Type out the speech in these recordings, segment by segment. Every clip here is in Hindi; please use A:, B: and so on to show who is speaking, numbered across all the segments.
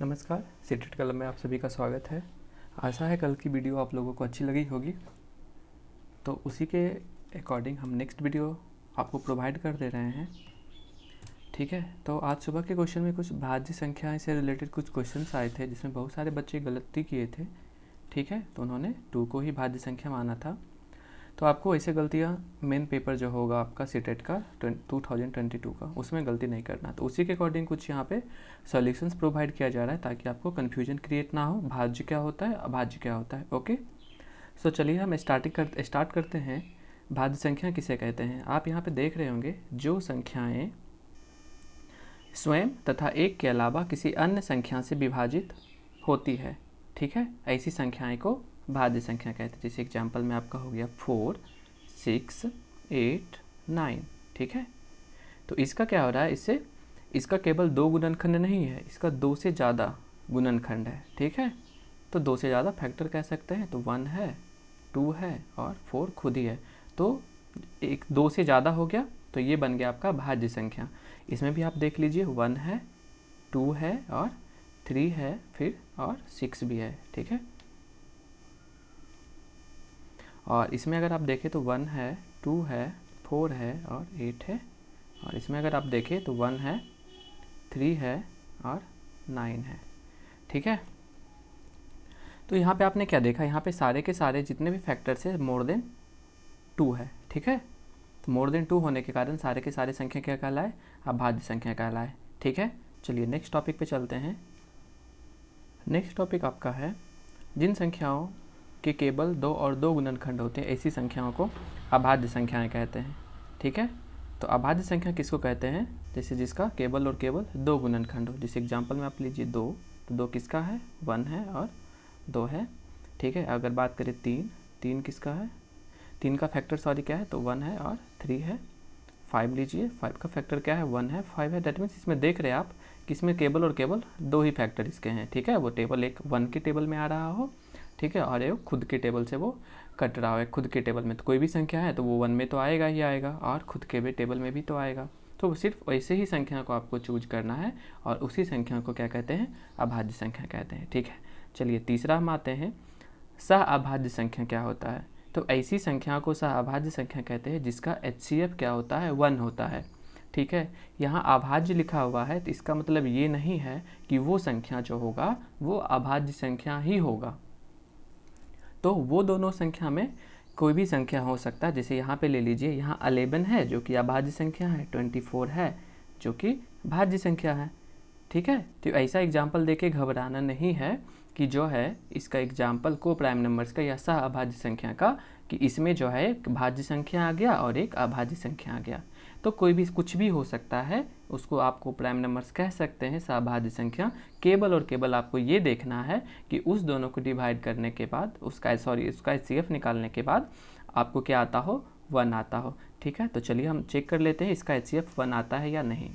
A: नमस्कार, सीटेट क्लब में आप सभी का स्वागत है। आशा है कल की वीडियो आप लोगों को अच्छी लगी होगी। तो उसी के अकॉर्डिंग हम नेक्स्ट वीडियो आपको प्रोवाइड कर दे रहे हैं। ठीक है, तो आज सुबह के क्वेश्चन में कुछ भाज्य संख्याएं से रिलेटेड कुछ क्वेश्चंस आए थे जिसमें बहुत सारे बच्चे गलती किए थे। ठीक है, तो उन्होंने 2 को ही भाज्य संख्या माना था। तो आपको ऐसे गलतियाँ मेन पेपर जो होगा आपका सीटेट का 2022 का, उसमें गलती नहीं करना। तो उसी के अकॉर्डिंग कुछ यहाँ पे सॉल्यूशंस प्रोवाइड किया जा रहा है ताकि आपको कन्फ्यूजन क्रिएट ना हो, भाज्य क्या होता है अभाज्य क्या होता है। ओके, सो चलिए हम स्टार्ट करते हैं। भाज्य संख्या किसे कहते हैं? आप यहाँ पे देख रहे होंगे जो संख्याएं स्वयं तथा एक के अलावा किसी अन्य संख्या से विभाजित होती है, ठीक है, ऐसी संख्याएं को भाज्य संख्या कहते हैं। जैसे एग्जाम्पल में आपका हो गया 4, 6, 8, 9। ठीक है, तो इसका क्या हो रहा है, इसका केवल 2 गुणनखंड नहीं है, इसका 2 से ज़्यादा गुणनखंड है। ठीक है, तो 2 से ज़्यादा फैक्टर कह सकते हैं। तो 1 है, 2 है और 4 खुद ही है। तो एक 2 से ज़्यादा हो गया तो ये बन गया आपका भाज्य संख्या। इसमें भी आप देख लीजिए 1 है, 2 है और 3 है, फिर और 6 भी है। ठीक है, और इसमें अगर आप देखें तो 1 है, 2 है, 4 है और 8 है। और इसमें अगर आप देखें तो 1 है, 3 है और 9 है। ठीक है, तो यहाँ पे आपने क्या देखा, यहाँ पे सारे के सारे जितने भी फैक्टर्स है मोर देन 2 है। ठीक है, तो मोर देन 2 होने के कारण सारे के सारे संख्या क्या कहलाए, अभाज्य संख्या कहलाए। ठीक है, चलिए नेक्स्ट टॉपिक पे चलते हैं। नेक्स्ट टॉपिक आपका है जिन संख्याओं के केवल 2 और 2 गुणनखंड होते हैं ऐसी संख्याओं को अभाज्य संख्याएं कहते हैं। ठीक है, तो अभाज्य संख्या किसको कहते हैं? जैसे जिसका केवल और केवल 2 गुणनखंड हो। जैसे एग्जांपल में आप लीजिए 2, तो 2 किसका है, 1 है और 2 है। ठीक है, अगर बात करें 3 किसका है, 3 का फैक्टर सॉरी क्या है, तो 1 है और 3 है। 5 लीजिए, 5 का फैक्टर क्या है, 1 है, 5 है। दैट मीन्स इसमें देख रहे हैं आप कि इसमें केवल और केवल 2 ही फैक्टर इसके हैं। ठीक है, वो टेबल एक 1 के टेबल में आ रहा हो, ठीक है, और ये खुद के टेबल से वो कट रहा है। खुद के टेबल में तो कोई भी संख्या है तो वो 1 में तो आएगा ही आएगा और खुद के भी टेबल में भी तो आएगा। तो सिर्फ वैसे ही संख्या को आपको चूज करना है और उसी संख्या को क्या कहते हैं, अभाज्य संख्या कहते हैं। ठीक है, चलिए तीसरा हम आते हैं, सह अभाज्य संख्या क्या होता है? तो ऐसी संख्या को सह अभाज्य संख्या कहते हैं जिसका HCF क्या होता है, 1 होता है। ठीक है, यहाँ अभाज्य लिखा हुआ है तो इसका मतलब ये नहीं है कि वो संख्या जो होगा वो अभाज्य संख्या ही होगा। तो वो दोनों संख्या में कोई भी संख्या हो सकता है। जैसे यहाँ पे ले लीजिए, यहाँ 11 है जो कि अभाज्य संख्या है, 24 है जो कि भाज्य संख्या है। ठीक है, तो ऐसा एग्जाम्पल देके घबराना नहीं है कि जो है इसका एग्जाम्पल को प्राइम नंबर्स का या सह अभाज्य संख्या का, कि इसमें जो है एक भाज्य संख्या आ गया और एक अभाज्य संख्या आ गया। तो कोई भी कुछ भी हो सकता है, उसको आपको प्राइम नंबर्स कह सकते हैं, सहभाज्य संख्या। केवल और केवल आपको ये देखना है कि उस दोनों को डिवाइड करने के बाद उसका HCF निकालने के बाद आपको क्या आता हो, 1 आता हो। ठीक है, तो चलिए हम चेक कर लेते हैं इसका HCF 1 आता है या नहीं।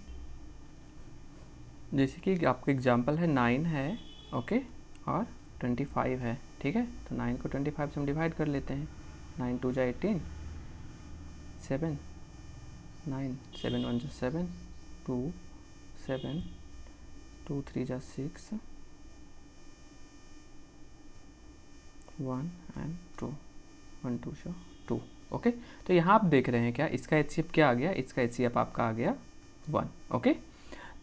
A: जैसे कि आपका एग्जाम्पल है 9 है, ओके, और 25 है। ठीक है, तो 9 को 25 से हम डिवाइड कर लेते हैं। 9 2 जा 18, 7, 9, 7 1 जा 7, 2 7, 2 3 जा 6, 1 एंड 2, 1 2 जा 2। ओके, तो यहाँ आप देख रहे हैं क्या, इसका HCF क्या आ गया, इसका HCF आपका आ गया 1। ओके,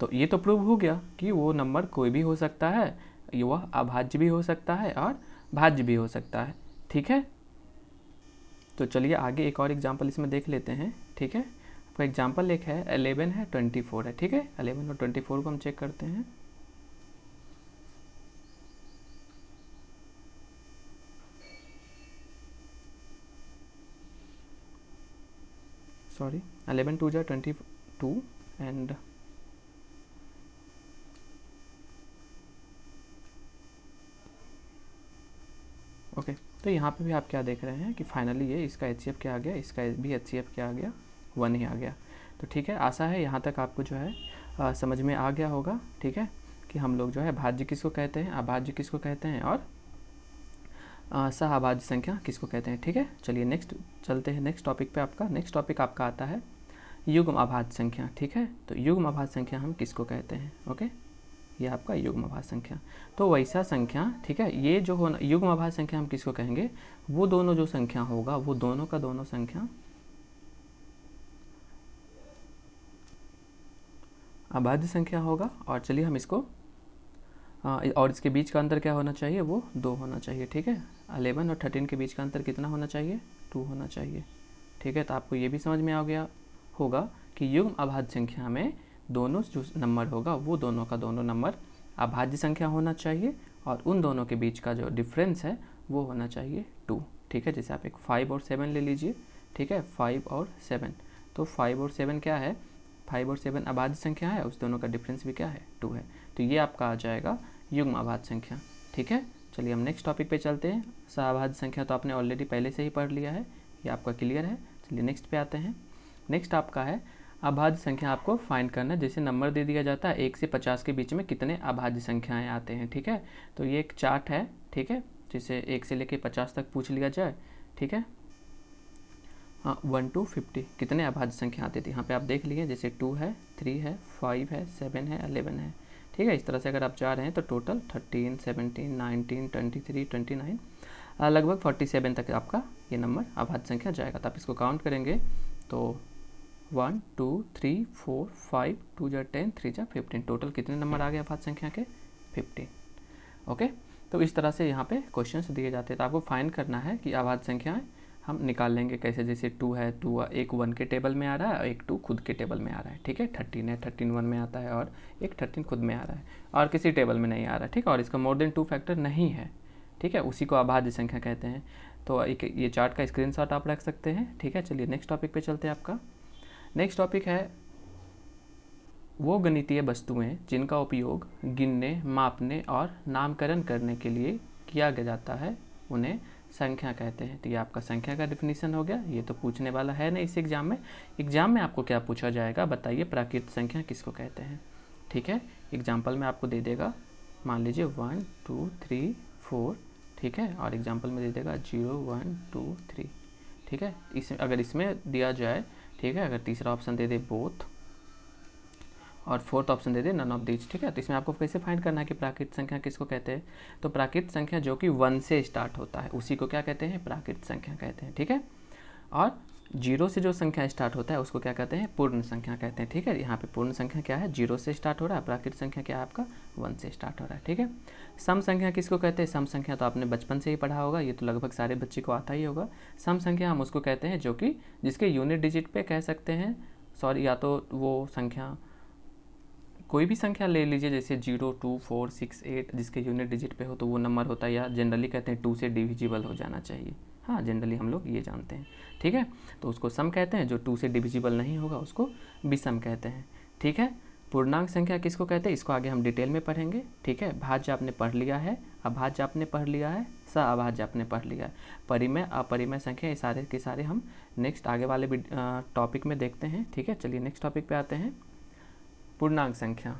A: तो ये तो प्रूव हो गया कि वो नंबर कोई भी हो सकता है, वह अभाज्य भी हो सकता है और भाज्य भी हो सकता है। ठीक है, तो चलिए आगे एक और एग्जांपल इसमें देख लेते हैं। ठीक है, आपका एग्जांपल एक है 11 है, 24 है। ठीक है, 11 और 24 को हम चेक करते हैं। सॉरी, 11 2 जा 22 एंड ओके, तो यहाँ पे भी आप क्या देख रहे हैं कि फाइनली ये इसका HCF क्या आ गया, इसका भी HCF क्या आ गया, 1 ही आ गया। तो ठीक है, आशा है यहाँ तक आपको जो है समझ में आ गया होगा। ठीक है, कि हम लोग जो है भाज्य किसको कहते हैं, अभाज्य किसको कहते हैं और सह अभाज्य संख्या किसको कहते हैं। ठीक है, चलिए नेक्स्ट चलते हैं नेक्स्ट टॉपिक पे। आपका नेक्स्ट टॉपिक आपका आता है युग्म अभाज्य संख्या। ठीक है, तो युग्म अभाज्य संख्या हम किसको कहते हैं। ओके, ये आपका युग्म अभाज्य संख्या। तो वैसा संख्या, ठीक है, ये जो होना युग्म अभाज्य संख्या हम किसको कहेंगे, वो दोनों जो संख्या होगा वो दोनों का दोनों संख्या अभाज्य संख्या होगा। और चलिए हम इसको और इसके बीच का अंतर क्या होना चाहिए, वो 2 होना चाहिए। ठीक है, 11 और 13 के बीच का अंतर कितना होना चाहिए, 2 होना चाहिए। ठीक है, तो आपको ये भी समझ में आ गया होगा कि युग्म अभाज्य संख्या में दोनों जो नंबर होगा वो दोनों का दोनों नंबर अभाज्य संख्या होना चाहिए और उन दोनों के बीच का जो डिफरेंस है वो होना चाहिए 2। ठीक है, जैसे आप एक 5 और 7 ले लीजिए। ठीक है, 5 और 7, तो 5 और 7 क्या है, 5 और 7 अभाज्य संख्या है, उस दोनों का डिफरेंस भी क्या है, 2 है। तो ये आपका आ जाएगा युग्म अभाज्य संख्या। ठीक है, चलिए हम नेक्स्ट टॉपिक पे चलते हैं। सहाभाज्य संख्या तो आपने ऑलरेडी पहले से ही पढ़ लिया है, ये आपका क्लियर है। चलिए नेक्स्ट पे आते हैं। नेक्स्ट आपका है अभाज्य संख्या, आपको फाइंड करना है। जैसे नंबर दे दिया जाता है 1 से 50 के बीच में कितने अभाज्य संख्याएं आते हैं। ठीक है, तो ये एक चार्ट है। ठीक है, जिसे 1 से लेकर 50 तक पूछ लिया जाए। ठीक है, हाँ 1 to 50 कितने अभाज्य संख्या आते थे, यहाँ पे आप देख लिए, जैसे 2 है, 3 है, 5 है, 7 है, 11 है। ठीक है, इस तरह से अगर आप जा रहे हैं तो टोटल 13, 17, 19, 23, 29 लगभग 47 तक आपका ये नंबर अभाज्य संख्या जाएगा। तो आप इसको काउंट करेंगे तो 1 2 3 4 5 2 जा 10 3 जा 15, टोटल कितने नंबर आ गए अभाज्य संख्या के, 50। ओके, तो इस तरह से यहाँ पे क्वेश्चंस दिए जाते हैं। तो आपको फाइंड करना है कि अभाज्य संख्याएं हम निकाल लेंगे कैसे। जैसे 2 है, 2 एक 1 के टेबल में आ रहा है और एक 2 खुद के टेबल में आ रहा है। ठीक है, 13 है, 13 1 में आता है और एक 13 खुद में आ रहा है और किसी टेबल में नहीं आ रहा है। ठीक है, और इसका मोर देन 2 फैक्टर नहीं है। ठीक है, उसी को अभाज्य संख्या कहते हैं। तो एक ये चार्ट का स्क्रीनशॉट आप रख सकते हैं। ठीक है, चलिए नेक्स्ट टॉपिक पे चलते हैं। आपका नेक्स्ट टॉपिक है वो गणितीय वस्तुएं जिनका उपयोग गिनने, मापने और नामकरण करने के लिए किया जाता है, उन्हें संख्या कहते हैं। तो ये आपका संख्या का डिफिनीशन हो गया। ये तो पूछने वाला है नहीं इस एग्जाम में। एग्जाम में आपको क्या पूछा जाएगा, बताइए प्राकृत संख्या किसको कहते हैं। ठीक है, एग्जाम्पल में आपको दे देगा, मान लीजिए 1 2 3 4। ठीक है, और एग्जाम्पल में दे देगा 0 1 2 3। ठीक है, अगर इसमें दिया जाए, ठीक है, अगर तीसरा ऑप्शन दे दे बोथ और फोर्थ ऑप्शन दे दे नन ऑफ दीज। ठीक है, तो इसमें आपको कैसे फाइंड करना है कि प्राकृत संख्या किसको कहते हैं। तो प्राकृत संख्या जो कि 1 से स्टार्ट होता है उसी को क्या कहते हैं, प्राकृत संख्या कहते हैं। ठीक है, और 0 से जो संख्या स्टार्ट होता है उसको क्या कहते हैं, पूर्ण संख्या कहते हैं। ठीक है, यहाँ पे पूर्ण संख्या क्या है, 0 से स्टार्ट हो रहा है, प्राकृत संख्या क्या है आपका 1 से स्टार्ट हो रहा है। ठीक है, सम संख्या किसको कहते हैं, सम संख्या तो आपने बचपन से ही पढ़ा होगा, ये तो लगभग सारे बच्चे को आता ही होगा। सम संख्या हम उसको कहते हैं जो कि जिसके यूनिट डिजिट पे कह सकते हैं, सॉरी, या तो वो संख्या कोई भी संख्या ले लीजिए, जैसे 0 2 4 6 8 जिसके यूनिट डिजिट पे हो तो वो नंबर होता है, या जनरली कहते हैं 2 से डिविजिबल हो जाना चाहिए। हाँ, जनरली हम लोग ये जानते हैं। ठीक है, तो उसको सम कहते हैं, जो 2 से डिविजिबल नहीं होगा उसको विषम कहते हैं। ठीक है, पूर्णांक संख्या किसको कहते हैं, इसको आगे हम डिटेल में पढ़ेंगे। ठीक है, भाज्य आपने पढ़ लिया है, अभाज्य आपने पढ़ लिया है, सअभाज्य आपने पढ़ लिया है, परिमेय अपरिमेय संख्या ये सारे के सारे हम नेक्स्ट आगे वाले टॉपिक में देखते हैं। ठीक है, चलिए नेक्स्ट टॉपिक पे आते हैं, पूर्णांक संख्या।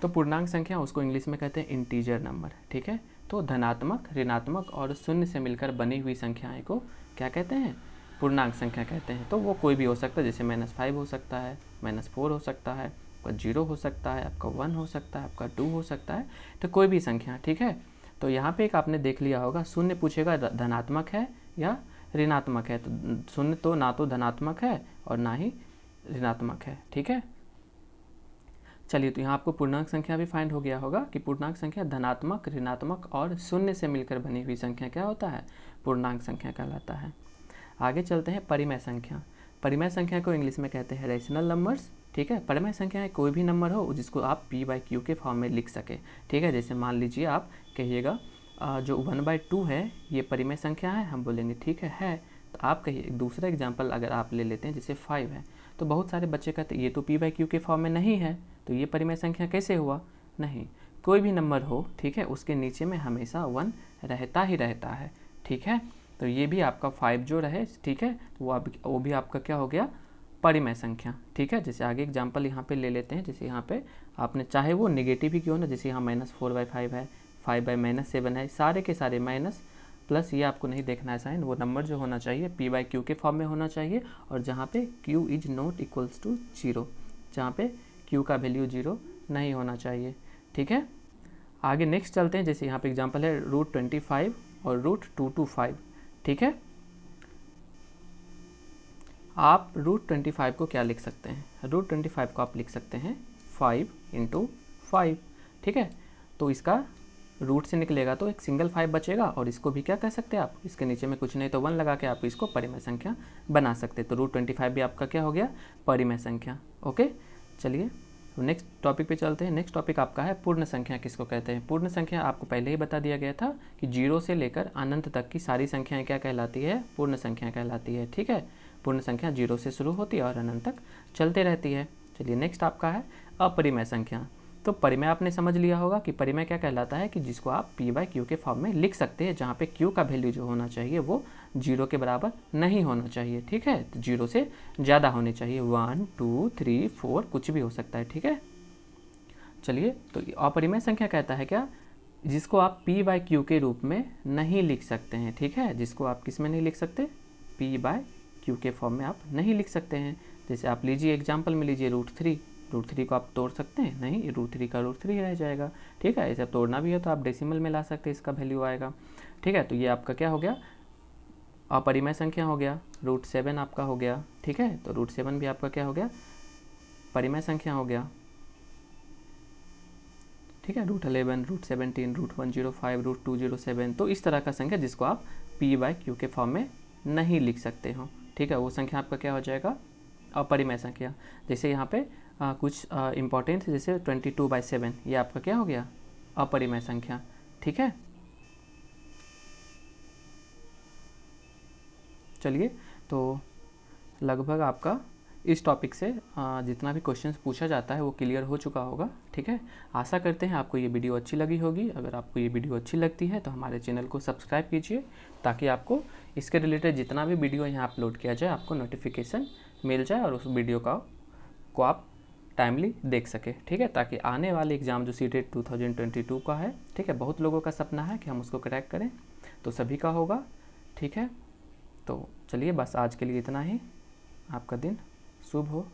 A: तो पूर्णांक संख्या उसको इंग्लिश में कहते हैं इंटीजर नंबर। ठीक है, तो धनात्मक, ऋणात्मक और शून्य से मिलकर बनी हुई संख्याएं को क्या कहते हैं, पूर्णांक संख्या कहते हैं। तो वो कोई भी हो सकता है, जैसे -5 हो सकता है, -4 हो सकता है, आपका 0 हो सकता है, आपका 1 हो सकता है, आपका 2 हो सकता है, तो कोई भी संख्या। ठीक है, तो यहाँ पे एक आपने देख लिया होगा, शून्य पूछेगा धनात्मक है या ऋणात्मक है, तो शून्य तो ना तो धनात्मक है और ना ही ऋणात्मक है। ठीक है, चलिए, तो यहाँ आपको पूर्णांक संख्या भी फाइंड हो गया होगा कि पूर्णांक संख्या धनात्मक, ऋणात्मक और शून्य से मिलकर बनी हुई संख्या क्या होता है, पूर्णांक संख्या कहलाता है। आगे चलते हैं परिमेय संख्या। परिमेय संख्या को इंग्लिश में कहते हैं रैशनल नंबर्स। ठीक है, परिमेय संख्या कोई भी नंबर हो जिसको आप p/q के फॉर्म में लिख सके। ठीक है, जैसे मान लीजिए आप कहिएगा जो 1/2 है ये परिमेय संख्या है, हम बोलेंगे ठीक है। तो आप कहिए, दूसरा एग्जाम्पल अगर आप ले लेते हैं, जैसे 5 है, तो बहुत सारे बच्चे कहते हैं ये तो p/q के फॉर्म में नहीं है, तो ये परिमेय संख्या कैसे हुआ। नहीं, कोई भी नंबर हो, ठीक है, उसके नीचे में हमेशा 1 रहता ही रहता है। ठीक है, तो ये भी आपका 5 जो रहे, ठीक है, तो वो भी आपका क्या हो गया, परिमेय संख्या। ठीक है, जैसे आगे एग्जाम्पल यहाँ पे ले लेते हैं, जैसे यहाँ पे आपने चाहे वो नेगेटिव ही क्यों ना, जैसे यहाँ -4/5 है, 5/-7 है, सारे के सारे माइनस प्लस, ये आपको नहीं देखना है साइन, वो नंबर जो होना चाहिए p/q के फॉर्म में होना चाहिए, और जहाँ पे q is not equals to 0, जहाँ पे q का वैल्यू 0 नहीं होना चाहिए। ठीक है। आगे नेक्स्ट चलते हैं, जैसे यहाँ पे एग्जांपल है √25 और √225, ठीक है। आप √25 को क्या लिख सकते हैं, √25 को आप लिख सकते हैं 5 × 5, ठीक है। तो इसका रूट से निकलेगा तो एक सिंगल 5 बचेगा, और इसको भी क्या कह सकते हैं आप, इसके नीचे में कुछ नहीं तो 1 लगा के आप इसको परिमेय संख्या बना सकते हैं। तो √25 भी आपका क्या हो गया, परिमेय संख्या। ओके, चलिए तो नेक्स्ट टॉपिक पे चलते हैं। नेक्स्ट टॉपिक आपका है पूर्ण संख्या किसको कहते हैं। पूर्ण संख्या आपको पहले ही बता दिया गया था कि 0 से लेकर अनंत तक की सारी संख्याएं क्या कहलाती है, पूर्ण संख्या कहलाती है, ठीक है। पूर्ण संख्या 0 से शुरू होती है और अनंत तक चलते रहती है। चलिए नेक्स्ट आपका है अपरिमेय संख्या। तो परिमेय आपने समझ लिया होगा कि परिमेय क्या कहलाता है, कि जिसको आप p/q के फॉर्म में लिख सकते हैं, जहाँ पे q का वैल्यू जो होना चाहिए वो 0 के बराबर नहीं होना चाहिए, ठीक है। तो 0 से ज़्यादा होने चाहिए, 1 2 3 4 कुछ भी हो सकता है, ठीक है। चलिए, तो अपरिमेय संख्या कहता है क्या, जिसको आप p/q के रूप में नहीं लिख सकते हैं, ठीक है। जिसको आप किस में नहीं लिख सकते, p/q के फॉर्म में आप नहीं लिख सकते हैं। जैसे आप लीजिए एग्जाम्पल में लीजिए √3 को आप तोड़ सकते हैं, नहीं, √3 का √3 रह जाएगा, ठीक है। ऐसे तोड़ना भी है तो आप डेसिमल में ला सकते हैं, इसका वैल्यू आएगा, ठीक है। तो ये आपका क्या हो गया, अपरिमेय संख्या हो गया। √7 आपका हो गया, ठीक है। तो √7 भी आपका क्या हो गया, परिमेय संख्या हो गया, ठीक है। √11 √17 √105 √207, तो इस तरह का संख्या जिसको आप p/q के फॉर्म में नहीं लिख सकते हो, ठीक है, वो संख्या आपका क्या हो जाएगा, अपरिमेय संख्या। जैसे यहाँ पे कुछ इम्पोर्टेंट, जैसे 22/7, ये आपका क्या हो गया, अपरिमेय संख्या, ठीक है। चलिए, तो लगभग आपका इस टॉपिक से जितना भी क्वेश्चंस पूछा जाता है वो क्लियर हो चुका होगा, ठीक है। आशा करते हैं आपको ये वीडियो अच्छी लगी होगी। अगर आपको ये वीडियो अच्छी लगती है तो हमारे चैनल को सब्सक्राइब कीजिए, ताकि आपको इसके रिलेटेड जितना भी वीडियो यहाँ अपलोड किया जाए आपको नोटिफिकेशन मिल जाए, और उस वीडियो को आप टाइमली देख सके, ठीक है। ताकि आने वाले एग्ज़ाम जो CTET 2022 का है, ठीक है, बहुत लोगों का सपना है कि हम उसको क्रैक करें, तो सभी का होगा, ठीक है। तो चलिए, बस आज के लिए इतना ही। आपका दिन शुभ हो।